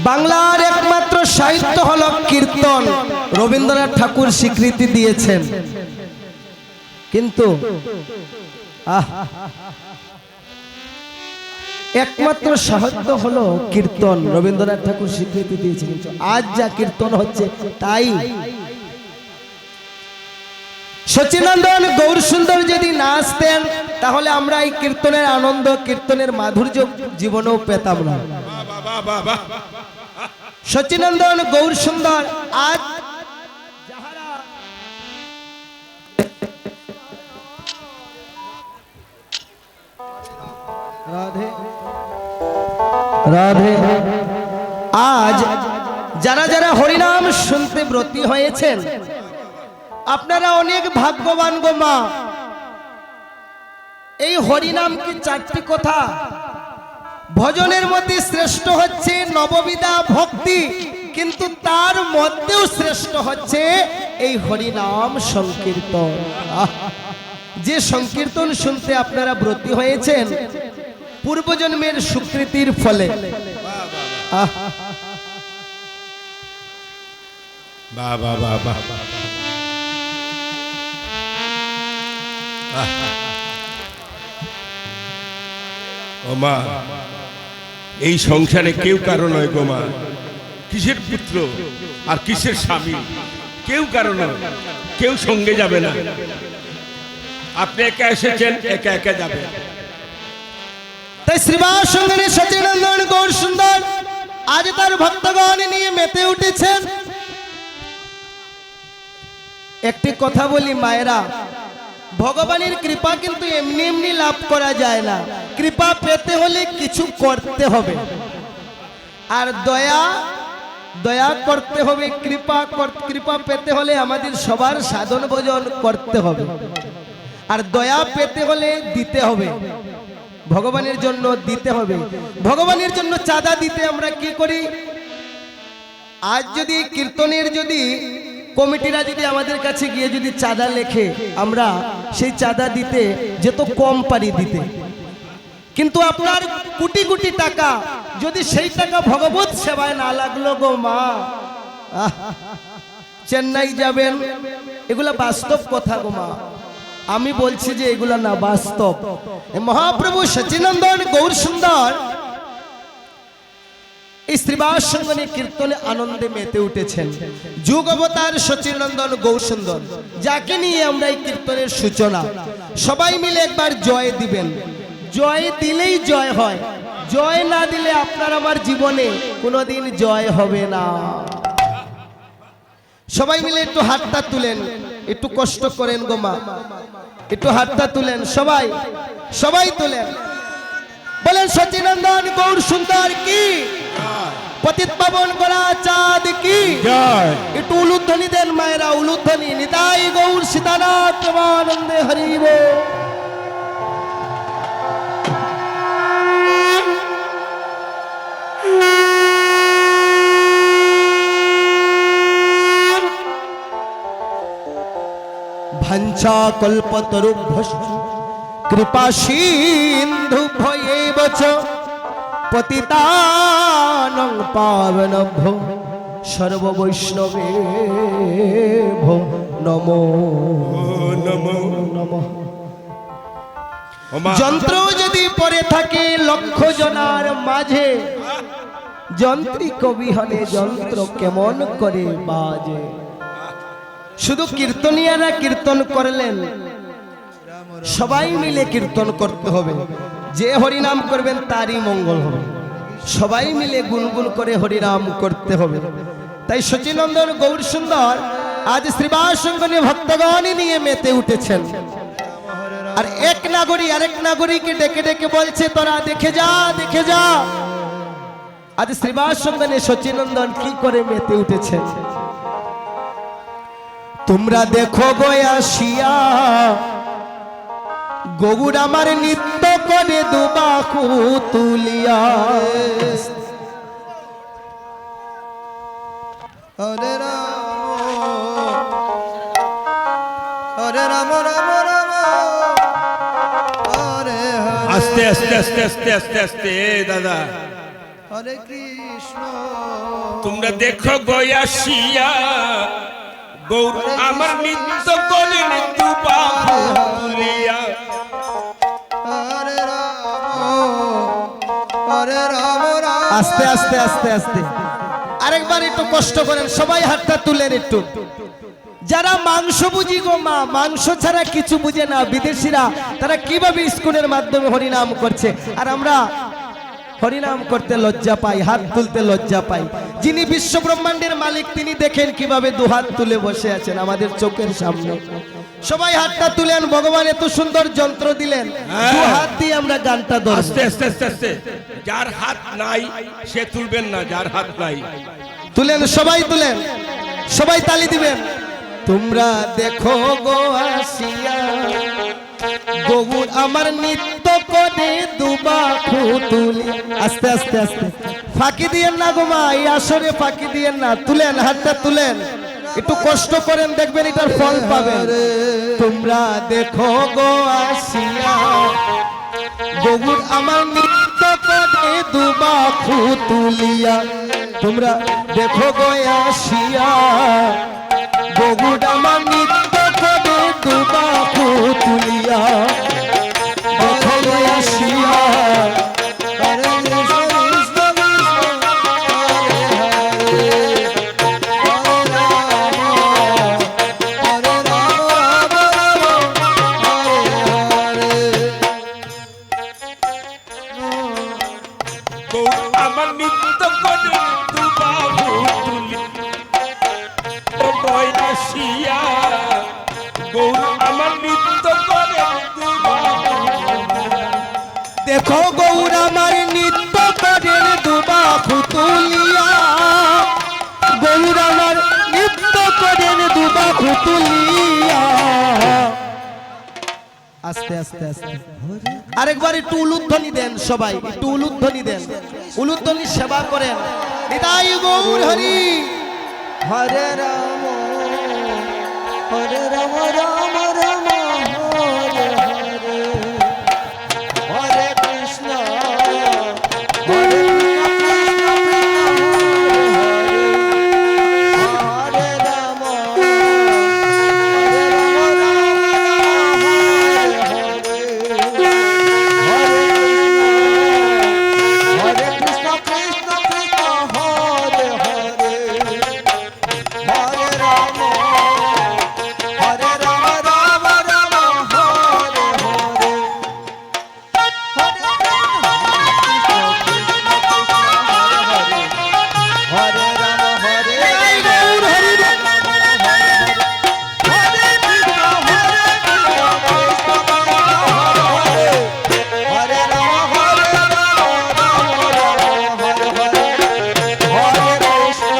বাংলার একমাত্র সাহিত্য হলো কীর্তন। রবীন্দ্রনাথ ঠাকুর স্বীকৃতি দিয়েছেন, কিন্তু একমাত্র সাহিত্য হলো কীর্তন। রবীন্দ্রনাথ ঠাকুর স্বীকৃতি দিয়েছেন, কিন্তু আজ যা কীর্তন হচ্ছে তাই। সচিনন্দন গৌরসুন্দর যদি না আসতেন তাহলে আমরা এই কীর্তনের আনন্দ, কীর্তনের মাধুর্য জীবনেও পেতাম না। সচিনন্দন গৌরসুন্দর আজ রাধে রাধে, আজ যারা যারা হরিনাম শুনতে ব্রতী হয়েছেন আপনারা অনেক ভাগ্যবান গো মা। এই হরিনাম কি চারটি কথা, ভজনের মধ্যে শ্রেষ্ঠ হচ্ছে নববিধা ভক্তি, কিন্তু তার মধ্যেও শ্রেষ্ঠ হচ্ছে এই হরিনাম সংকীর্তন। যে সংকীর্তন শুনতে আপনারা ব্রতী হয়েছেন পূর্বজন্মের স্বীকৃতির ফলে। ওমা, এই সংসারে কেউ কারো নয় গো মা। কিসের পুত্র আর কিসের স্বামী, কেউ কারো নয়, কেউ সঙ্গে যাবে না। আপনি একা এসেছেন, একা একা যাবেন। তাই শ্রীবাস সঙ্গে সচিনন্দন গৌরসুন্দর আজ তার ভক্তগণ নিয়ে মেতে উঠেছেন। একটি কথা বলি মায়েরা, ভগবানের কৃপা কিন্তু এমনি এমনি লাভ করা যায় না। কৃপা পেতে হলে কিছু করতে হবে, আর দয়া করতে হবে। কৃপা পেতে হলে আমাদের সবার সাধন ভজন করতে হবে, আর দয়া পেতে হলে দিতে হবে, ভগবানের জন্য দিতে হবে। ভগবানের জন্য চাঁদা দিতে আমরা কি করি? আজ যদি কীর্তনের যদি কমিটিরা যদি আমাদের কাছে গিয়ে যদি চাঁদা লেখে, আমরা সেই চাঁদা দিতে যেত কম পারি দিতে, কিন্তু আপনার কোটি কোটি টাকা যদি সেই টাকা ভগবত সেবায় না লাগলো গো মা, চেন্নাই যাবেন, এগুলা বাস্তব কথা গো মা। আমি বলছি যে এগুলা না বাস্তব। মহাপ্রভু সচিনন্দন গৌরসুন্দর এই শ্রীবাস সঙ্গনী কীর্তনে আনন্দে মেতে উঠেছেন। যুগ অবতার সচিনন্দন গৌরসুন্দর, যাকে নিয়ে আমরা এই কীর্তনের সূচনা। সবাই মিলে একবার জয় দিবেন। জয় দিলেই জয় হয়, জয় না দিলে আপনার আমার জীবনে কোনোদিন জয় হবে না। সবাই মিলে একটু হাতটা তুলেন, একটু কষ্ট করেন গো মা, একটু হাতটা তুলেন, সবাই সবাই তুলেন, বলেন সচিনন্দন গৌরসুন্দর কি, পতিত পাবন গোরা চাঁদ কি জয়। একটু উলুধ্বনি দেন মায়েরা, উলুধ্বনি। নিতাই গৌর সীতানাথ প্রেমানন্দে হরি বল। ভাঞ্ছা কল্পতরুভ্যশ্চ কৃপা সিন্ধু ভয়েব চ পতিতানাং পাবনভ্যো সর্ববৈষ্ণবেভ্যো নমো নমো নমঃ। যন্ত্র যদি পড়ে থাকে লক্ষ জনার মাঝে, যন্ত্রী কবি হলে যন্ত্র কেমন করে বাজে। শুধু কীর্তনিয়ারা কীর্তন করলেন, সবাই মিলে কীর্তন করতে হবে। যে হরিনাম করবেন তারই মঙ্গল হবে। সবাই মিলে গুনগুন করে হরিনাম করতে হবে। তাই সচিনন্দন গৌরসুন্দর আজ শ্রীবাস সঙ্গনী ভক্তগণ নিয়ে মেতে উঠেছেন। আর এক নাগরী আরেক নাগরীকে ডেকে ডেকে বলছে, তোরা দেখে যা, দেখে যা। আজ শ্রীবাস সঙ্গনী সচিনন্দন কি করে মেতে উঠেছেন। তোমরা দেখো গয়াসিয়া গৌর আমার নিত্য করে দুবাহু তুলিয়া। হরে রাম হরে রাম রাম রাম হরে হরে। আস্তে আস্তে আস্তে আস্তে আস্তে আস্তে দাদা, হরে কৃষ্ণ। তোমরা দেখো গয়াসিয়া গৌর আমার নিত্য করেন দুবা তুলিয়া। হরে রাম হরে রাম রাম। আস্তে আস্তে আস্তে আস্তে আরেকবার একটু কষ্ট করেন, সবাই হাতটা তুলেন একটু। যারা মাংস বুঝি গো মা, মাংস ছাড়া কিছু বুঝে না বিদেশিরা, তারা কিভাবে স্কুলের মাধ্যমে হরিনাম করছে, আর আমরা হরিনাম করতে লজ্জা পাই, হাত তুলতে লজ্জা পাই। যিনি বিশ্ব ব্রহ্মাণ্ডের মালিক তিনি দেখেন কিভাবে দুহাত তুলে বসে আছেন আমাদের চোখের সামনে। সবাই হাতটা তুলেন, ভগবান এত সুন্দর যন্ত্র দিলেন, দু হাত দিয়ে আমরা গানটা ধরব। আস্তে আস্তে আস্তে আস্তে, যার হাত নাই সে তুলবেন না, যার হাত নাই তুলেন, সবাই তুলেন, সবাই তালি দিবেন। তোমরা দেখো গো আসিয়া গৌর আমার নিত্য করে দুবা তুলি। আস্তে আস্তে আস্তে, ফাঁকি দিয়েন না গো মা, এই আসরে ফাঁকি দিয়েন না, তুলেন হাতটা তুলেন, একটু কষ্ট করেন, দেখবেন এটার ফল পাবেন। তোমরা দেখো গো আসিয়া গৌর আমার নিত্য করে দুবা তুলিয়া। তোমরা দেখো গো আসিয়া গৌর আমার নিত্য করে দুবা তুলিয়া। দেখো গো আসিয়া হরে কৃষ্ণ কৃষ্ণ কৃষ্ণ হরে হরে হরে রাম হরে গৌর আমার নিত্য করেন দুবা তুলিয়া। গয়াসিয়া গৌর আমার নিত্য করেন দুবা। দেখো গৌর আমার নিত্য করেন দুবা তুলিয়া। গৌর আমার নিত্য করেন দুবা তুলিয়া। আস্তে আস্তে আস্তে আরেকবার একটু উলুধ্বনি দেন, সবাই একটু উলুধ্বনি দেন, উলুধ্বনি সেবা করেন। নিতাই গৌর হরি হরে রাম হরে রাম রাম রাম হরে হরে হরে কৃষ্ণ হরে হরে রাম হরে কৃষ্ণ কৃষ্ণ কৃষ্ণ হরে হরে হরে রাম হরে রাম রাম রাম হরে হরে হরে রাম হরে গৌর হরি রাম হরে হরে কৃষ্ণ হরে রাম হরে রাম রাম হরে হরে হরে কৃষ্ণ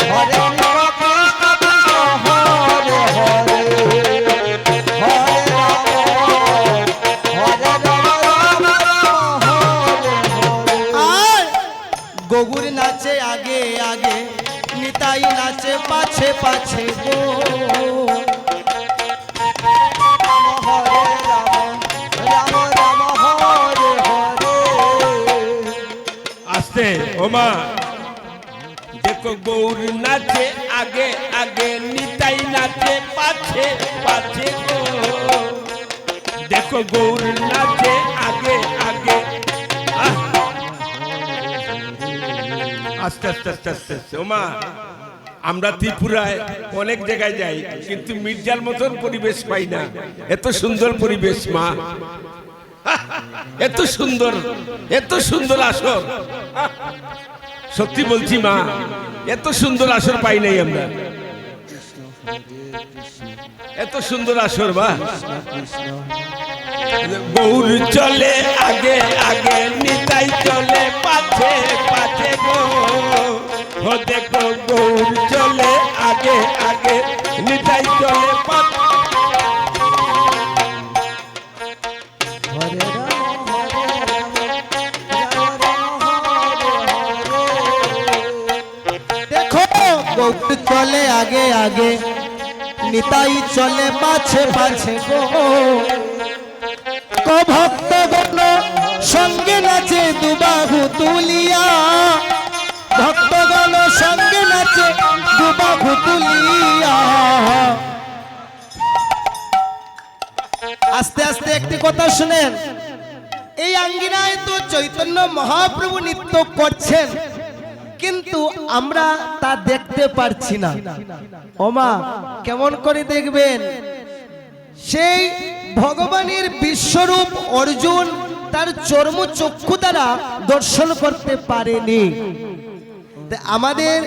হরে কৃষ্ণ কৃষ্ণ কৃষ্ণ হরে হরে হরে রাম হরে রাম রাম রাম হরে হরে। আর গগুর নাচে আগে আগে, নিতাই নাচে পাছে পাছে গো। রাম হরে রাম রাম রাম হরে হরে। আস্তে ওমা দেখো গৌর নাচে আগে আগে, নিতাই নাচে পাছে পাছে গো। দেখো গৌর নাচে আগে আগে। আহ! আস্তে আস্তে আস্তে আস্তে আস্তে ওমা, আমরা ত্রিপুরায় অনেক জায়গায় যাই কিন্তু মির্জার মতন পরিবেশ পাই না। এত সুন্দর পরিবেশ মা, এত সুন্দর, এত সুন্দর আসর। সত্যি বলছি মা, এত সুন্দর আসর পাই নাই আমরা, এত সুন্দর আসর মা। গৌর চলে আগে আগে, নিতাই চলে পাছে পাছে গো। ও দেখো গৌর চলে আগে আগে, নিতাই চলে পাছে। হরে রাম হরে রাম রাম রাম হরে হরে। দেখো গৌর চলে আগে আগে, নিতাই চলে পাছে পাছে গো। ভক্ত গণ সঙ্গে নাচে দুবাহু তুলি। তুলিয়া। আস্তে আস্তে একটি কথা শুনেন, এই আঙ্গিনায় তো চৈতন্য মহাপ্রভু নৃত্য করছেন, কিন্তু আমরা তা দেখতে পারছি না। ওমা, কেমন করে দেখবেন? সেই ভগবানের বিশ্বরূপ অর্জুন তার চর্ম চক্ষু দ্বারা দর্শন করতে পারেনি। আমাদের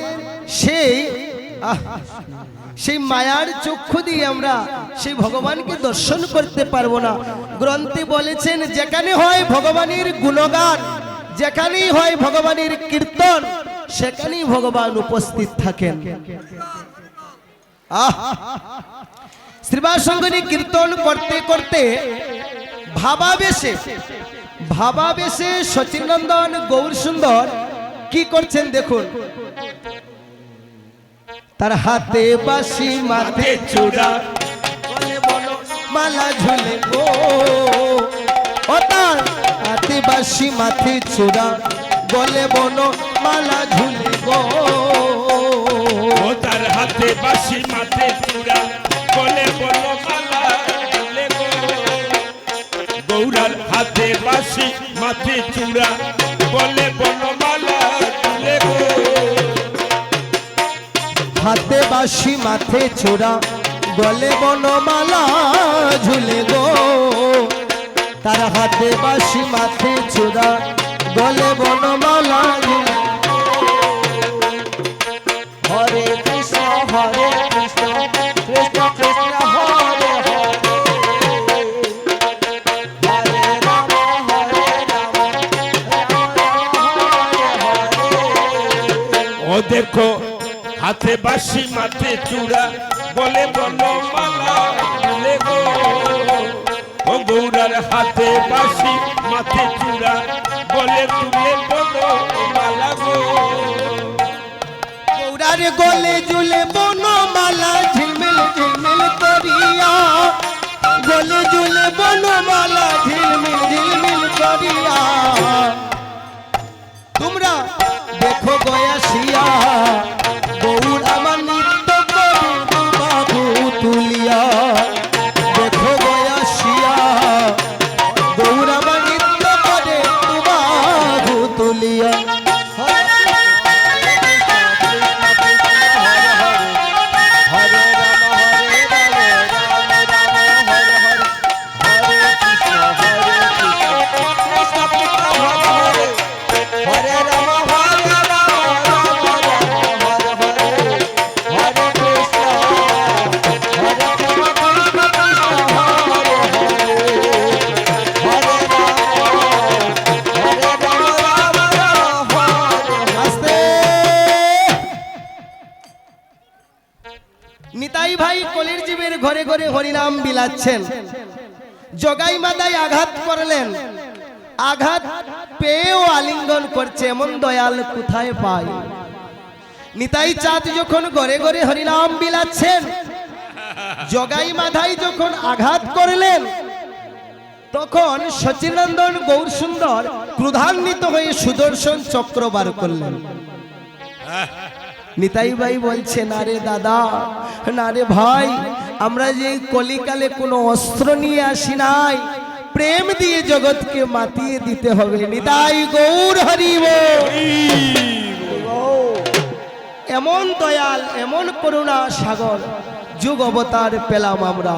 সেই মায়ার চক্ষু দিয়ে আমরা সেই ভগবানকে দর্শন করতে পারবো না। গ্রন্থে বলেছেন, যেখানে হয় ভগবানের গুণগান, যেখানেই হয় ভগবানের কীর্তন, সেখানেই ভগবান উপস্থিত থাকেন। শ্রীবাসঙ্গনী কীর্তন করতে করতে ভাবাবেশে সচিনন্দন গৌর সুন্দর কি করছেন দেখুন। তার হাতে বাঁশি, মাথে চূড়া, গলে মালা ঝুলে গো। ও তার হাতে বাঁশি, মাথে চূড়া, গলে মালা ঝুলে গো। ও তার হাতে বাঁশি, মাথে চূড়া, গলে মালা ঝুলে গো। গৌরার হাতে বাঁশি, মাথে চূড়া, গলে মালা ঝুলে গো। হাতে বাঁশি, মাথে চূড়া, গলে বনমালা ঝুলে গো। তার হাতে বাঁশি, মাথে চূড়া, গলে বনমালা ঝুলে। হরে কৃষ্ণ হরে কৃষ্ণ, কৃষ্ণ কৃষ্ণ হরে হরে, হরে রাম হরে রাম, রাম রাম হরে হরে। ও দেখো, হাতে বাঁশি, মাথে চূড়া, বলে মালা ঝুলে গো। ও গৌরার হাতে বাঁশি, মাথে চূড়া, বলে মালা গো। গৌরার গলে ঝুলে বনমালা, ঝিলমিল ঝিলমিল করিয়া, গলে ঝুলে বনমালা, ঝিলমিল ঝিলমিল করিয়া। তোমরা দেখো গয়াসিয়া, গৌর আমার নৃত্য করে বাবু তুলিয়া। দেখো গয়াসিয়া, গৌর আমার নৃত্য করে বাবু তুলিয়া। নিতাই ভাই কলির জীবের ঘরে ঘরে হরিনাম বিলাচ্ছেন। জগাই মাদাই আঘাত করলেন, আঘাত পেয়েও আলিঙ্গন করছে, এমন দয়াল কোথায় পাই? নিতাই চাঁদ যখন ঘরে ঘরে হরিনাম বিলাচ্ছেন, জগাই মাধাই যখন আঘাত করলেন, তখন সচিনন্দন গৌর সুন্দর ক্রোধান্বিত হয়ে সুদর্শন চক্র বার করলেন। নিতাই ভাই বলছে, না রে দাদা, না রে ভাই, আমরা যে কলিকালে কোনো অস্ত্র নিয়ে আসি নাই, প্রেম দিয়ে জগৎকে মাতিয়ে দিতে হবে। নিতাই গৌর হরি বল। এমন দয়াল, এমন করুণা সাগর যুগ অবতার পেলাম আমরা।